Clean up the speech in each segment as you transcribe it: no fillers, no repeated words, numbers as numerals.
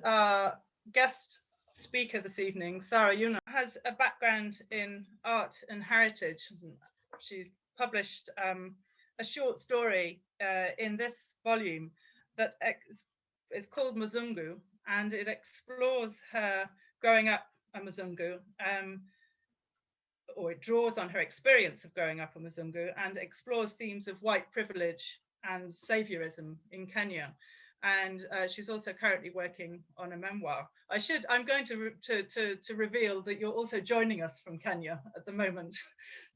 Our guest speaker this evening, Sarah Younan, has a background in art and heritage. She published a short story in this volume that is called Mzungu, and it explores her growing up a Mzungu, or it draws on her experience of growing up a Mzungu and explores themes of white privilege and saviorism in Kenya. And she's also currently working on a memoir. I'm going to reveal that you're also joining us from Kenya at the moment.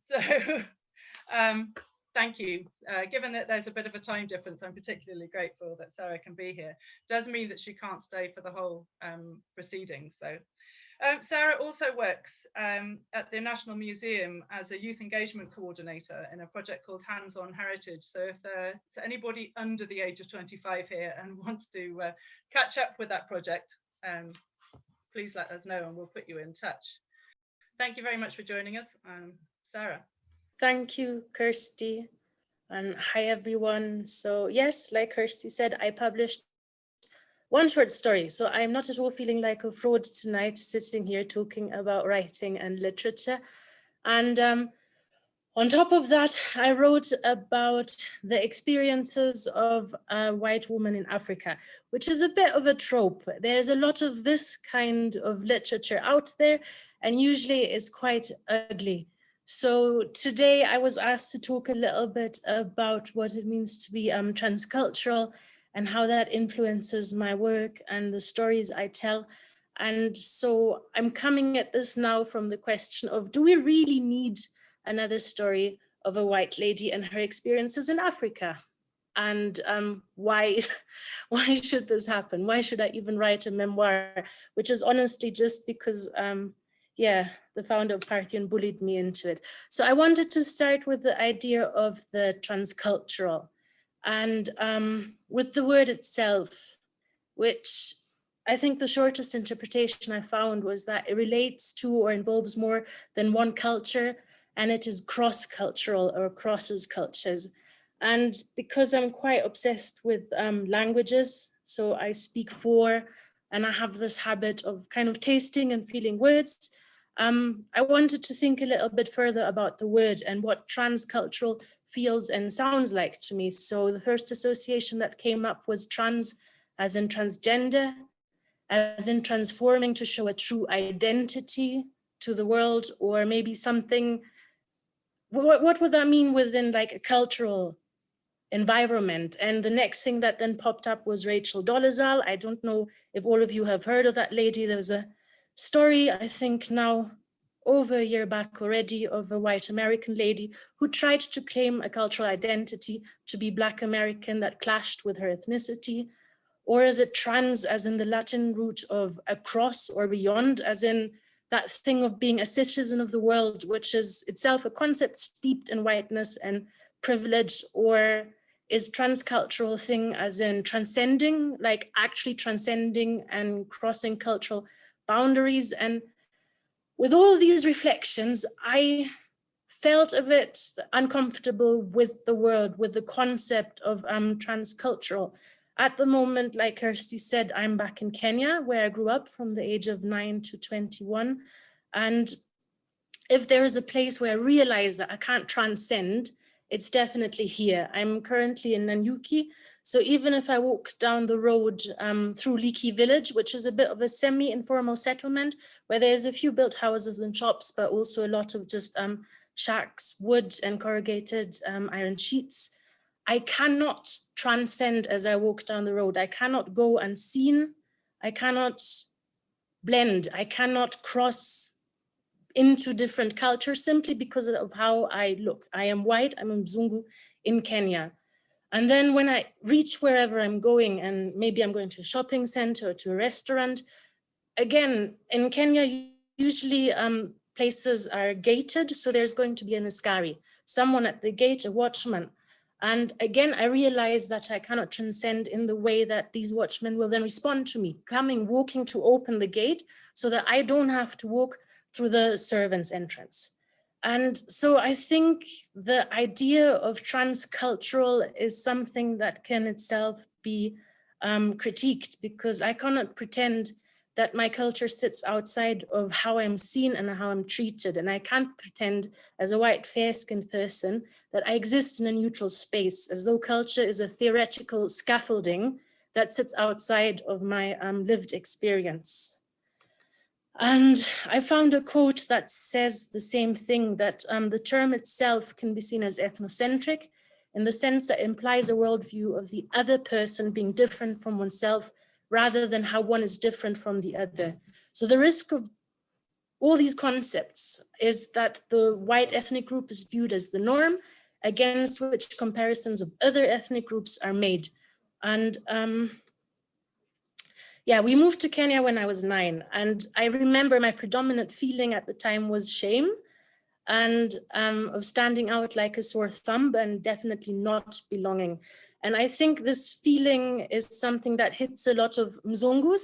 So thank you. Given that there's a bit of a time difference, I'm particularly grateful that Sarah can be here. It does mean that she can't stay for the whole proceedings, though. Sarah also works at the National Museum as a youth engagement coordinator in a project called Hands-on Heritage. So if there's anybody under the age of 25 here and wants to catch up with that project, please let us know and we'll put you in touch. Thank you very much for joining us, Sarah. Thank you, Kirsty, and hi everyone. So yes, like Kirsty said, I published one short story. So I'm not at all feeling like a fraud tonight, sitting here talking about writing and literature. And on top of that, I wrote about the experiences of a white woman in Africa, which is a bit of a trope. There's a lot of this kind of literature out there, and usually it's quite ugly. So today I was asked to talk a little bit about what it means to be transcultural and how that influences my work and the stories I tell. And so I'm coming at this now from the question of, do we really need another story of a white lady and her experiences in Africa? And why should this happen? Why should I even write a memoir? Which is honestly just because, yeah, the founder of Pherthyn bullied me into it. So I wanted to start with the idea of the transcultural. And with the word itself, which I think the shortest interpretation I found was that it relates to or involves more than one culture, and it is cross-cultural or crosses cultures. And because I'm quite obsessed with languages, so I speak 4, and I have this habit of kind of tasting and feeling words, I wanted to think a little bit further about the word and what transcultural feels and sounds like to me. So the first association that came up was trans, as in transgender, as in transforming to show a true identity to the world, or maybe something. What would that mean within like a cultural environment? And the next thing that then popped up was Rachel Dolezal. I don't know if all of you have heard of that lady. There was a story, I think now over a year back already, of a white American lady who tried to claim a cultural identity to be Black American that clashed with her ethnicity. Or is it trans, as in the Latin root of across or beyond, as in that thing of being a citizen of the world, which is itself a concept steeped in whiteness and privilege? Or is transcultural thing as in transcending, like actually transcending and crossing cultural boundaries? And with all these reflections, I felt a bit uncomfortable with the word, with the concept of transcultural. At the moment, like Kirsty said, I'm back in Kenya, where I grew up from the age of 9 to 21. And if there is a place where I realize that I can't transcend, it's definitely here. I'm currently in Nanyuki. So even if I walk down the road through Liki village, which is a bit of a semi-informal settlement, where there's a few built houses and shops, but also a lot of just shacks, wood and corrugated iron sheets, I cannot transcend as I walk down the road. I cannot go unseen. I cannot blend. I cannot cross into different cultures simply because of how I look. I am white, I'm a Mzungu in Kenya. And then when I reach wherever I'm going, and maybe I'm going to a shopping center or to a restaurant, again, in Kenya, usually places are gated. So there's going to be an askari, someone at the gate, a watchman. And again, I realized that I cannot transcend in the way that these watchmen will then respond to me, walking to open the gate so that I don't have to walk through the servant's entrance. And so I think the idea of transcultural is something that can itself be critiqued, because I cannot pretend that my culture sits outside of how I'm seen and how I'm treated. And I can't pretend as a white fair-skinned person that I exist in a neutral space, as though culture is a theoretical scaffolding that sits outside of my lived experience. And I found a quote that says the same thing, that the term itself can be seen as ethnocentric, in the sense that it implies a worldview of the other person being different from oneself, rather than how one is different from the other. So the risk of all these concepts is that the white ethnic group is viewed as the norm, against which comparisons of other ethnic groups are made. And yeah, we moved to Kenya when I was 9, and I remember my predominant feeling at the time was shame, and of standing out like a sore thumb and definitely not belonging. And I think this feeling is something that hits a lot of Mzungus.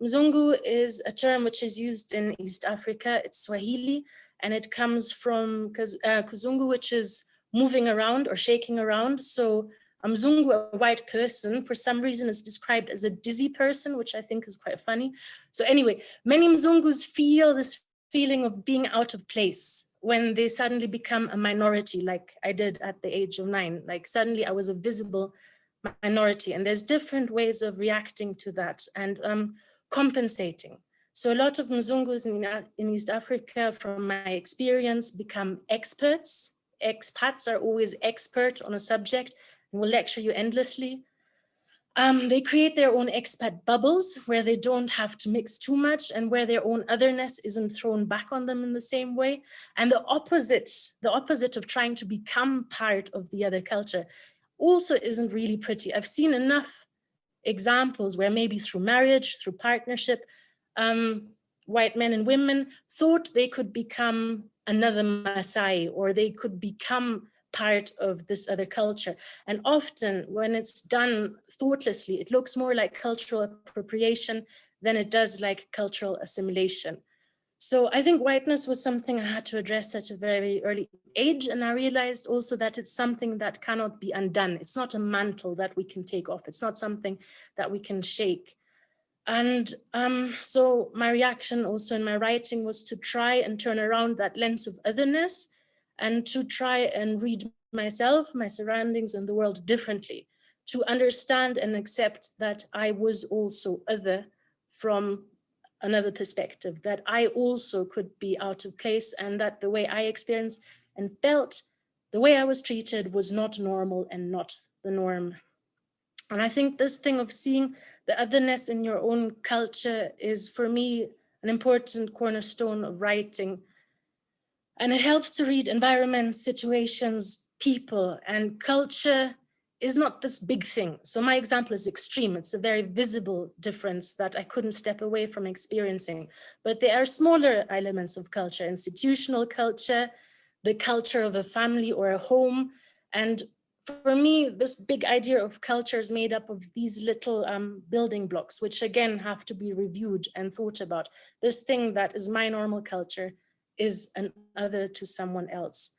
Mzungu is a term which is used in East Africa. It's Swahili, and it comes from Kuzungu, which is moving around or shaking around. So a Mzungu, a white person, for some reason is described as a dizzy person, which I think is quite funny. So anyway, many Mzungus feel this feeling of being out of place when they suddenly become a minority, like I did at the age of 9. Like suddenly I was a visible minority, and there's different ways of reacting to that and compensating. So a lot of Mzungus in East Africa, from my experience, become experts. Expats are always expert on a subject and will lecture you endlessly. They create their own expat bubbles where they don't have to mix too much and where their own otherness isn't thrown back on them in the same way. And the opposite of trying to become part of the other culture also isn't really pretty. I've seen enough examples where maybe through marriage, through partnership, white men and women thought they could become another Maasai, or they could become part of this other culture. And often when it's done thoughtlessly, it looks more like cultural appropriation than it does like cultural assimilation. So I think whiteness was something I had to address at a very early age. And I realized also that it's something that cannot be undone. It's not a mantle that we can take off. It's not something that we can shake. And so my reaction also in my writing was to try and turn around that lens of otherness and to try and read myself, my surroundings, and the world differently, to understand and accept that I was also other from another perspective, that I also could be out of place, and that the way I experienced and felt, the way I was treated was not normal and not the norm. And I think this thing of seeing the otherness in your own culture is, for me, an important cornerstone of writing. And it helps to read environments, situations, people, and culture is not this big thing. So my example is extreme. It's a very visible difference that I couldn't step away from experiencing. But there are smaller elements of culture, institutional culture, the culture of a family or a home. And for me, this big idea of culture is made up of these little building blocks, which again have to be reviewed and thought about. This thing that is my normal culture is an other to someone else.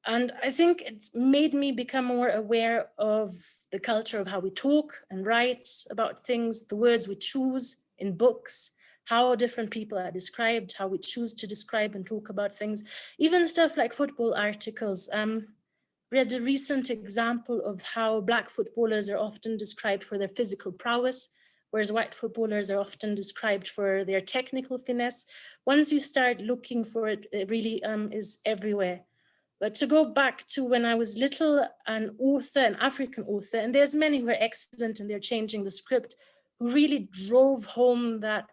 And I think it made me become more aware of the culture of how we talk and write about things, the words we choose in books, how different people are described, how we choose to describe and talk about things, even stuff like football articles. We had a recent example of how Black footballers are often described for their physical prowess, whereas white footballers are often described for their technical finesse. Once you start looking for it, it really is everywhere. But to go back to when I was little, an author, an African author, and there's many who are excellent and they're changing the script, who really drove home that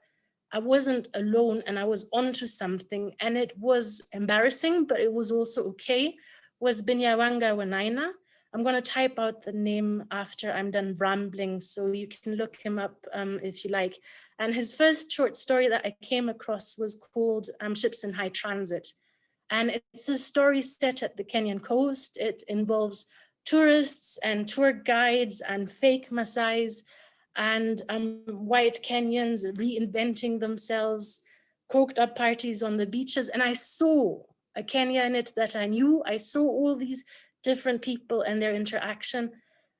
I wasn't alone and I was onto something, and it was embarrassing, but it was also okay, was Binyawanga Wanaina. I'm going to type out the name after I'm done rambling, so you can look him up if you like. And his first short story that I came across was called Ships in High Transit. And it's a story set at the Kenyan coast. It involves tourists and tour guides and fake Maasais and white Kenyans reinventing themselves, coked up parties on the beaches. And I saw a Kenya in it that I knew. I saw all these different people and their interaction.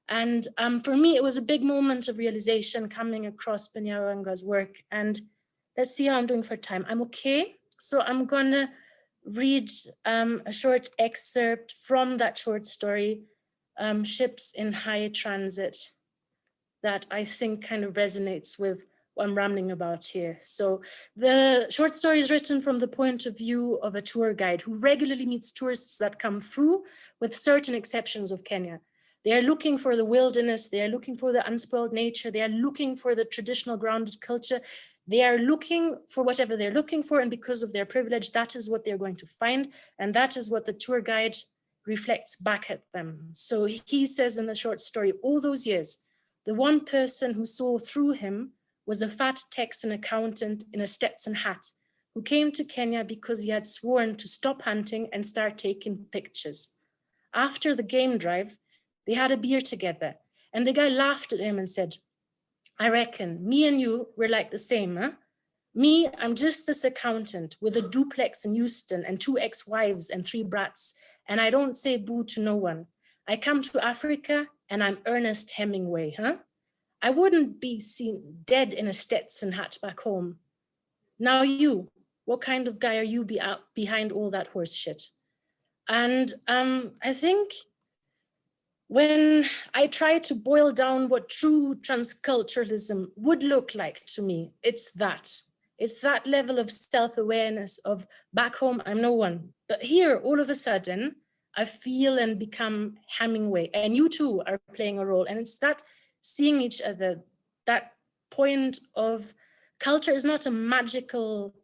And for me, it was a big moment of realization coming across Binyawanga's work. And let's see how I'm doing for time. I'm okay. So I'm gonna read a short excerpt from that short story, Ships in High Transit, that I think kind of resonates with what I'm rambling about here. So the short story is written from the point of view of a tour guide who regularly meets tourists that come through, with certain exceptions of Kenya. They are looking for the wilderness, they are looking for the unspoiled nature, they are looking for the traditional grounded culture, they are looking for whatever they're looking for, and because of their privilege, that is what they're going to find, and that is what the tour guide reflects back at them. So he says in the short story, all those years, the one person who saw through him was a fat Texan accountant in a Stetson hat who came to Kenya because he had sworn to stop hunting and start taking pictures. After the game drive, they had a beer together, and the guy laughed at him and said, I reckon me and you, we're like the same, huh? Me, I'm just this accountant with a duplex in Houston and 2 ex-wives and 3 brats, and I don't say boo to no one. I come to Africa and I'm Ernest Hemingway, huh? I wouldn't be seen dead in a Stetson hat back home. Now you, what kind of guy are you behind all that horse shit? And I think when I try to boil down what true trans-culturalism would look like to me, it's that. It's that level of self-awareness of back home, I'm no one. But here, all of a sudden, I feel and become Hemingway, and you too are playing a role. And it's that seeing each other, that point of culture is not a magical,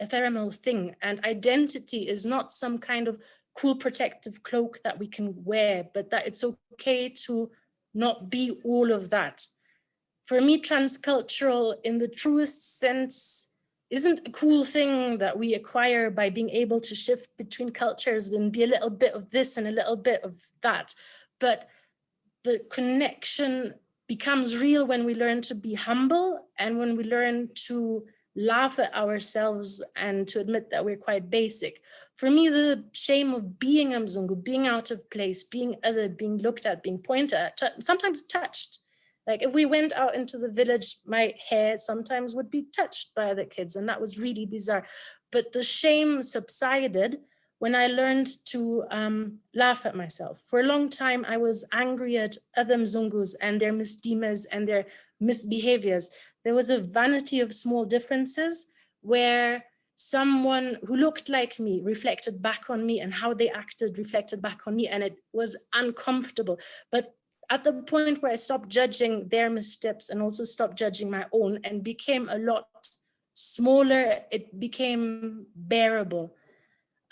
ephemeral thing, and identity is not some kind of cool protective cloak that we can wear, but that it's okay to not be all of that. For me, transcultural in the truest sense isn't a cool thing that we acquire by being able to shift between cultures and be a little bit of this and a little bit of that. But the connection becomes real when we learn to be humble and when we learn to laugh at ourselves and to admit that we're quite basic. For me, the shame of being a Mzungu, being out of place, being other, being looked at, being pointed at, sometimes touched. Like if we went out into the village, my hair sometimes would be touched by other kids, and that was really bizarre. But the shame subsided when I learned to laugh at myself. For a long time, I was angry at other Mzungus and their misdemeanors and their misbehaviors. There was a vanity of small differences where someone who looked like me reflected back on me, and how they acted reflected back on me, and it was uncomfortable. But at the point where I stopped judging their missteps and also stopped judging my own and became a lot smaller, it became bearable.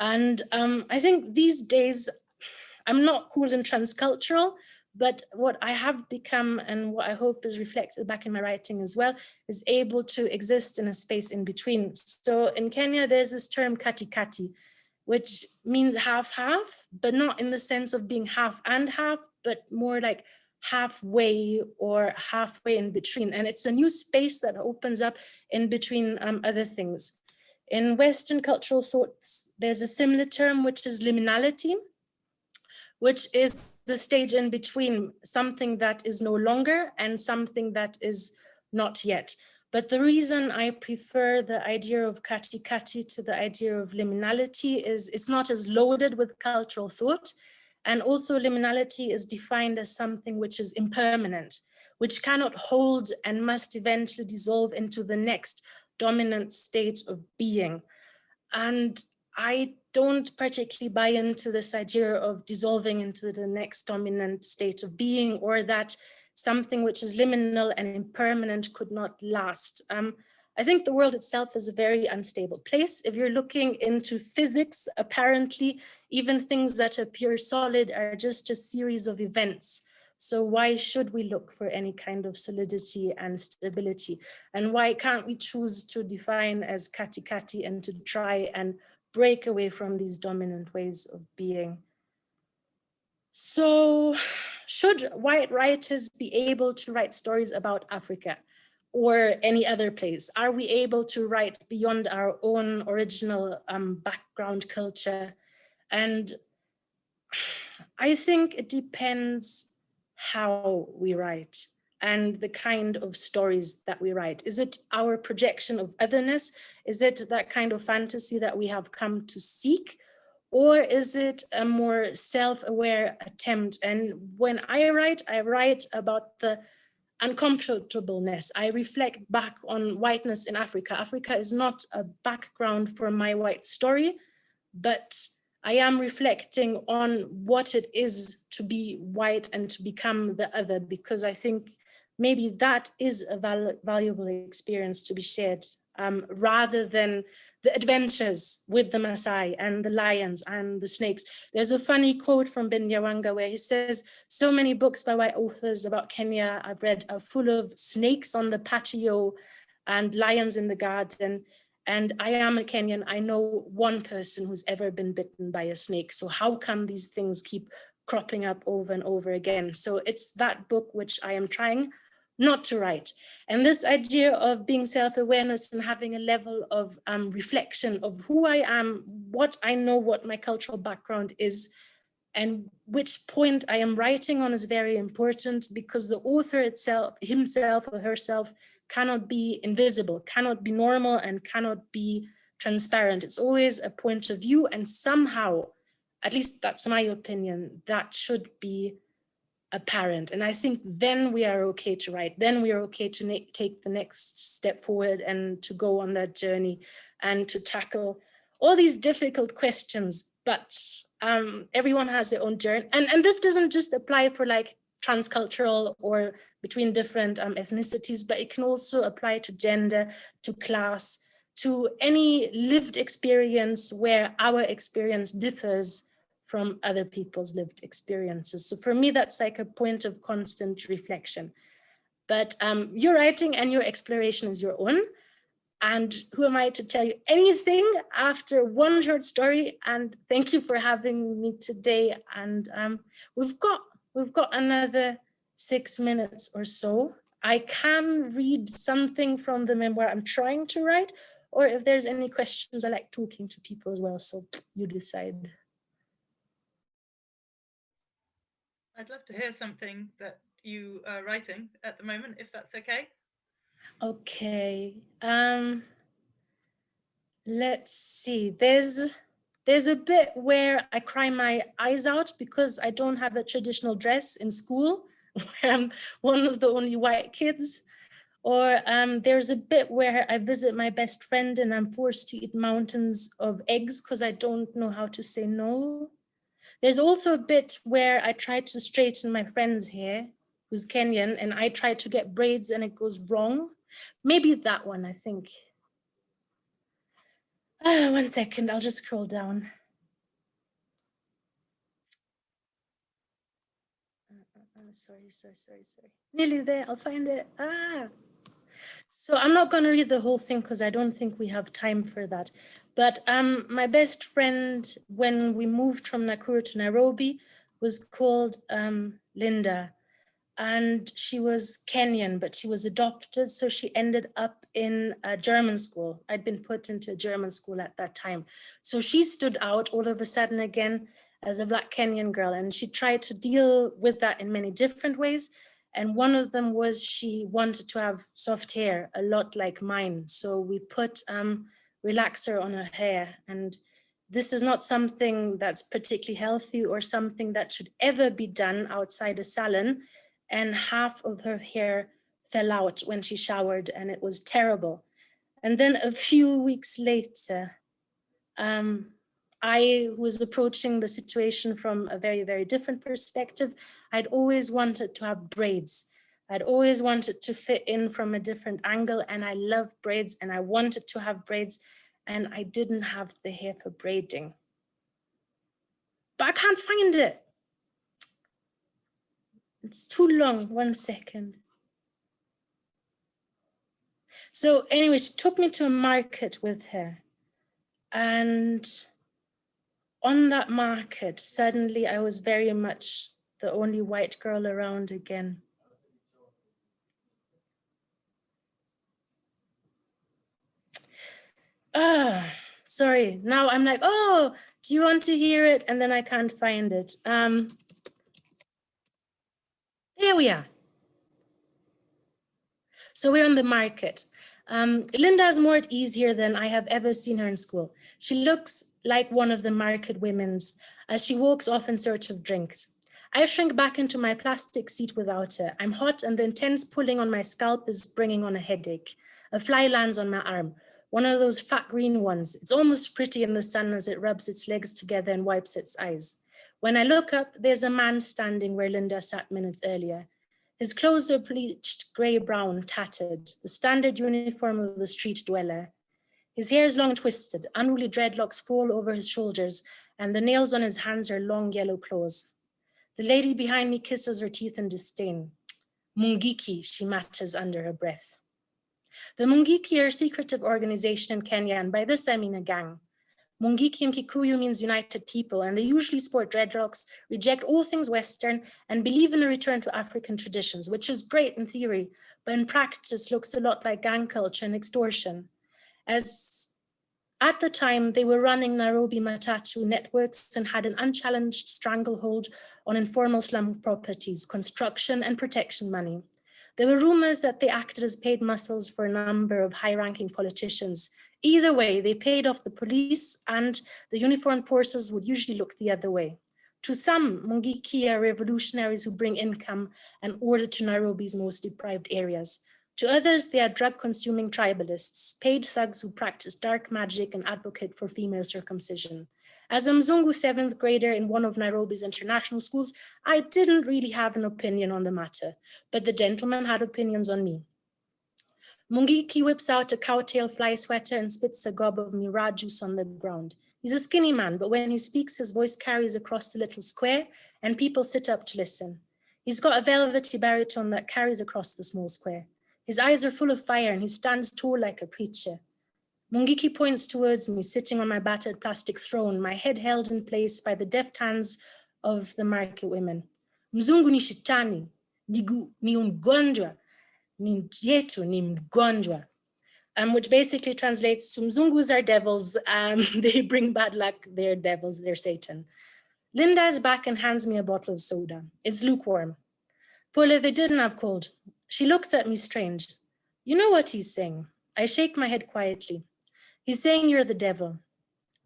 And I think these days, I'm not cool and transcultural, but what I have become and what I hope is reflected back in my writing as well is able to exist in a space in between. So in Kenya, there's this term katikati, which means half-half, but not in the sense of being half and half, but more like halfway or halfway in between. And it's a new space that opens up in between other things. In Western cultural thoughts, there's a similar term, which is liminality, which is the stage in between something that is no longer and something that is not yet. But the reason I prefer the idea of katikati to the idea of liminality is it's not as loaded with cultural thought. And also liminality is defined as something which is impermanent, which cannot hold and must eventually dissolve into the next dominant state of being. And I don't particularly buy into this idea of dissolving into the next dominant state of being, or that something which is liminal and impermanent could not last. I think the world itself is a very unstable place. If you're looking into physics, apparently, even things that appear solid are just a series of events. So why should we look for any kind of solidity and stability? And why can't we choose to define as katikati and to try and break away from these dominant ways of being? So should white writers be able to write stories about Africa or any other place? Are we able to write beyond our own original background culture? And I think it depends how we write and the kind of stories that we write. Is it our projection of otherness? Is it that kind of fantasy that we have come to seek? Or is it a more self-aware attempt? And when I write about the uncomfortableness. I reflect back on whiteness in Africa. Africa is not a background for my white story, but I am reflecting on what it is to be white and to become the other, because I think maybe that is a valuable experience to be shared, rather than the adventures with the Maasai and the lions and the snakes. There's a funny quote from Binyawanga where he says, so many books by white authors about Kenya I've read are full of snakes on the patio and lions in the garden. And I am a Kenyan. I know one person who's ever been bitten by a snake. So how come these things keep cropping up over and over again? So it's that book which I am trying not to write. And this idea of being self-awareness and having a level of reflection of who I am, what I know, what my cultural background is, and which point I am writing on is very important, because the author itself, himself or herself, cannot be invisible, cannot be normal, and cannot be transparent. It's always a point of view, and somehow, at least that's my opinion, that should be apparent. And I think then we are okay to write, then we are okay to take the next step forward and to go on that journey and to tackle all these difficult questions. But everyone has their own journey. And this doesn't just apply for like transcultural or between different ethnicities, but it can also apply to gender, to class, to any lived experience where our experience differs from other people's lived experiences. So for me, that's like a point of constant reflection. But your writing and your exploration is your own. And who am I to tell you anything after one short story? And thank you for having me today. And we've got another 6 minutes or so. I can read something from the memoir I'm trying to write, or if there's any questions, I like talking to people as well. So you decide. I'd love to hear something that you are writing at the moment, if that's okay. Okay. Let's see. There's a bit where I cry my eyes out because I don't have a traditional dress in school, where I'm one of the only white kids. Or there's a bit where I visit my best friend and I'm forced to eat mountains of eggs because I don't know how to say no. There's also a bit where I try to straighten my friend's hair, who's Kenyan, and I try to get braids and it goes wrong. Maybe that one, I think. 1 second, I'll just scroll down. Sorry. Nearly there, I'll find it. So I'm not going to read the whole thing because I don't think we have time for that. But my best friend, when we moved from Nakuru to Nairobi, was called Linda. And she was Kenyan, but she was adopted. So she ended up in a German school. I'd been put into a German school at that time. So she stood out all of a sudden again as a Black Kenyan girl. And she tried to deal with that in many different ways. And one of them was she wanted to have soft hair, a lot like mine. So we put relaxer on her hair. And this is not something that's particularly healthy or something that should ever be done outside a salon. And half of her hair fell out when she showered, and it was terrible. And then a few weeks later, I was approaching the situation from a very, very different perspective. I'd always wanted to have braids. I'd always wanted to fit in from a different angle, and I love braids, and I wanted to have braids, and I didn't have the hair for braiding. But I can't find it. It's too long, 1 second. So anyway, she took me to a market with her. And on that market, suddenly I was very much the only white girl around again. Sorry, now I'm like, oh, do you want to hear it? And then I can't find it. There we are. So we're on the market. Linda is more at ease here than I have ever seen her in school. She looks like one of the market women's as she walks off in search of drinks. I shrink back into my plastic seat without her. I'm hot and the intense pulling on my scalp is bringing on a headache. A fly lands on my arm, one of those fat green ones. It's almost pretty in the sun as it rubs its legs together and wipes its eyes. When I look up, there's a man standing where Linda sat minutes earlier. His clothes are bleached, grey-brown, tattered, the standard uniform of the street dweller. His hair is long and twisted, unruly dreadlocks fall over his shoulders, and the nails on his hands are long yellow claws. The lady behind me kisses her teeth in disdain. Mungiki, she mutters under her breath. The Mungiki are a secretive organization in Kenya, and by this I mean a gang. Mungiki in Kikuyu means united people, and they usually sport dreadlocks, reject all things Western, and believe in a return to African traditions, which is great in theory, but in practice looks a lot like gang culture and extortion. As at the time, they were running Nairobi Matatu networks and had an unchallenged stranglehold on informal slum properties, construction, and protection money. There were rumors that they acted as paid muscles for a number of high-ranking politicians. Either way, they paid off the police, and the uniformed forces would usually look the other way. To some, Mungiki are revolutionaries who bring income and order to Nairobi's most deprived areas. To others, they are drug-consuming tribalists, paid thugs who practice dark magic and advocate for female circumcision. As a Mzungu 7th grader in one of Nairobi's international schools, I didn't really have an opinion on the matter, but the gentleman had opinions on me. Mungiki whips out a cowtail fly sweater and spits a gob of miraa juice on the ground. He's a skinny man, but when he speaks, his voice carries across the little square and people sit up to listen. He's got a velvety baritone that carries across the small square. His eyes are full of fire and he stands tall like a preacher. Mungiki points towards me, sitting on my battered plastic throne, my head held in place by the deft hands of the market women. Mzungu ni shetani, ni mgonjwa, ni yetu ni mgonjwa. Which basically translates to Mzungus are devils, they bring bad luck, they're devils, they're Satan. Linda is back and hands me a bottle of soda. It's lukewarm. Pole, they didn't have cold. She looks at me strange. You know what he's saying? I shake my head quietly. He's saying you're the devil.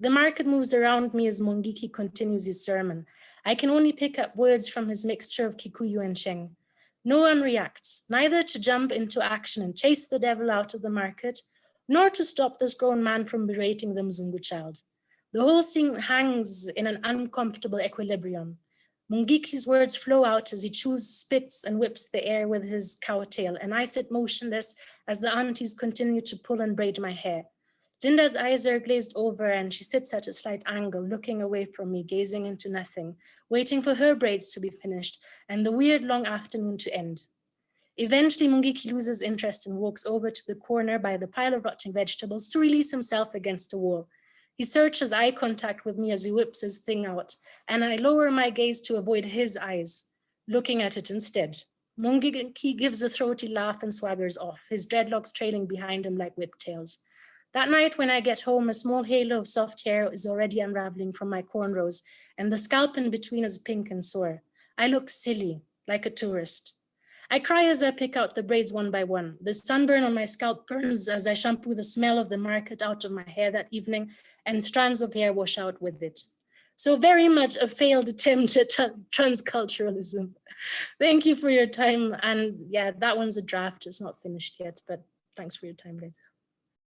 The market moves around me as Mungiki continues his sermon. I can only pick up words from his mixture of Kikuyu and Sheng. No one reacts, neither to jump into action and chase the devil out of the market, nor to stop this grown man from berating the Mzungu child. The whole scene hangs in an uncomfortable equilibrium. Mungiki's words flow out as he chews, spits, and whips the air with his cowtail, and I sit motionless as the aunties continue to pull and braid my hair. Linda's eyes are glazed over and she sits at a slight angle, looking away from me, gazing into nothing, waiting for her braids to be finished and the weird long afternoon to end. Eventually, Mungiki loses interest and walks over to the corner by the pile of rotting vegetables to release himself against a wall. He searches eye contact with me as he whips his thing out, and I lower my gaze to avoid his eyes, looking at it instead. Mungiki gives a throaty laugh and swaggers off, his dreadlocks trailing behind him like whiptails. That night when I get home, a small halo of soft hair is already unraveling from my cornrows, and the scalp in between is pink and sore. I look silly, like a tourist. I cry as I pick out the braids one by one. The sunburn on my scalp burns as I shampoo the smell of the market out of my hair that evening, and strands of hair wash out with it. So very much a failed attempt at trans-culturalism. Thank you for your time. And yeah, that one's a draft. It's not finished yet, but thanks for your time, guys.